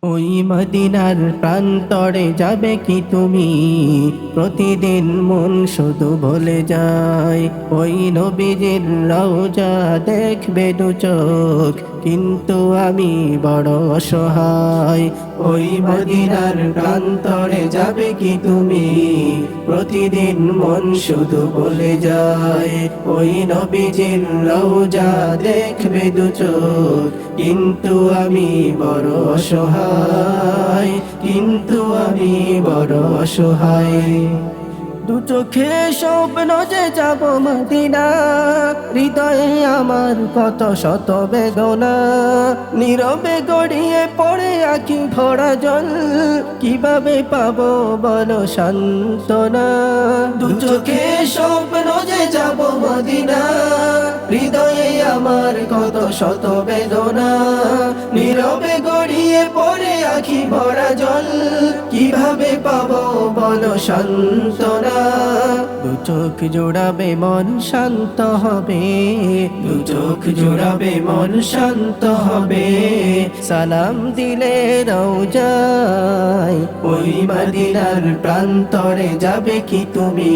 ওই মদিনার প্রান্তরে যাবে কি তুমি? প্রতিদিন মন শুধু ভুলে যায়। ওই নবীজির রওজা দেখবে দু চোখ, কিন্তু আমি বড় অসহায়। ওই মদিনার প্রান্তরে যাবে কি তুমি? প্রতিদিন মন শুধু ভুলে যায়। ওই নবীজির রওজা দেখবে দু চোখ, কিন্তু আমি বড় অসহায়, কিন্তু আমি বড় অসহায়। দু চোখে স্বপ্ন যে যাব মদিনা, হৃদয়ে আমার কত শত বেদনা। নীরবে গড়িয়ে পড়ে আঁখি ভরা জল, কিভাবে পাবো বলো সান্ত্বনা। দু চোখে স্বপ্ন যে যাব মদিনা, হৃদয়ে আমার কত শত বেদনা। নীরবে গড়িয়ে পড়ে আঁখি ভরা জল, কিভাবে পাবো বলো সান্ত্বনা। দু চোখ জোড়াবে মন শান্ত হবে, দু চোখ জোড়াবে মন শান্ত হবে। সালাম দিলে রওজায়, ওই মদিনার প্রান্তরে যাবে কি তুমি?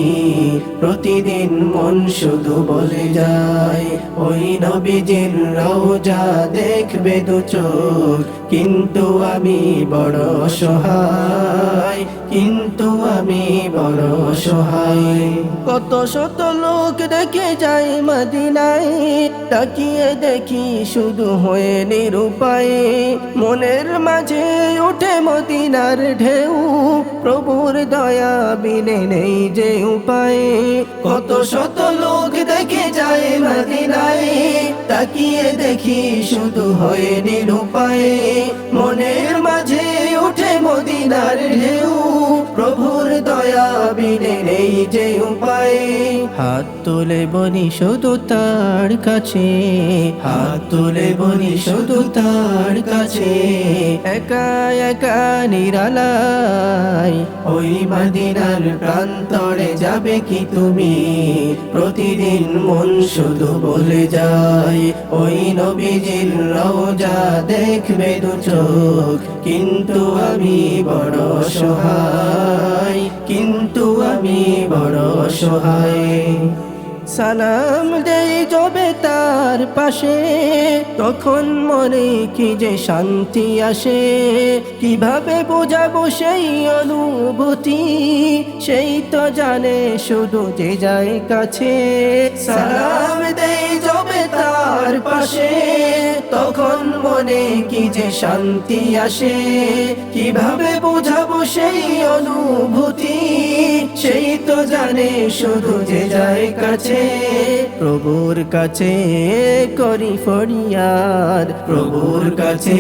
প্রতিদিন মন শুধু বলে যায়। ওই নবীজির রওজা দেখবে দু চোখ, কিন্তু আমি বড় অসহায়, কিন্তু আমি বড় অসহায়। কত শত লোক দেখে যায় মদিনায়, তাকিয়ে দেখি শুধু হয়ে নিরুপায়। মনের মাঝে ওঠে মদিনার ঢেউ, প্রভুর দয়া বিনে নেই যে উপায়। কত শত লোক দেখে যায় মদিনায়, তাকিয়ে দেখি শুধু হয়ে নিরুপায়। মনের মাঝে ওঠে মদিনার ঢেউ, প্রভুর দয়া বিনে নেই যে উপায়। হাত তুলে বলি শুধু তার কাছে, হাত তুলে বলি শুধু তার কাছে। একা একা নিরালায়, ওই মদিনার প্রান্তরে যাবে কি তুমি? প্রতিদিন মন শুধু বলে যায়। ওই নবীজির রওজা দেখবে দু চোখ, কিন্তু আমি বড় অসহায়, কিন্তু আমি বড় অসহায়। সালাম দেই যবে তার পাশে, তখন মনে কি যে শান্তি আসে। কিভাবে বোঝাবো সেই অনুভূতি, সেই তো জানে শুধু যে যায় কাছে। সালাম দেই যবে তার পাশে, তখন মনে কি যে শান্তি আসে। কিভাবে বোঝাবো সেই অনুভূতি, সেই তো জানে শুধু যে যায় কাছে। প্রভুর কাছে করি ফরিয়াদ, প্রভুর কাছে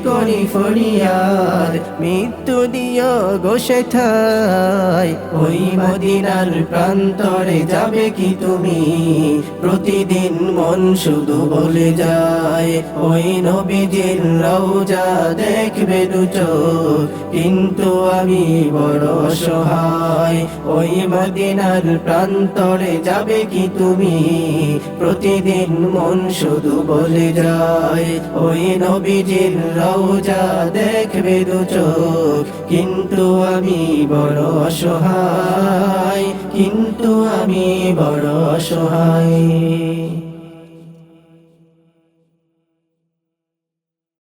করি ফরিয়াদ। মৃত্যু দিও গো সেথায়, ওই মদিনার প্রান্তরে যাবে কি তুমি? প্রতিদিন মন শুধু বলে যায়। ওই নবীজির রওজা দেখবে দু চোখ, কিন্তু আমি বড় অসহায়। ওই মদিনার প্রান্তরে যাবে কি তুমি? প্রতিদিন মন শুধু বলে যায়। ওই নবীজির রওজা দেখবে দু চোখ, কিন্তু আমি বড় অসহায়, কিন্তু আমি বড় অসহায়।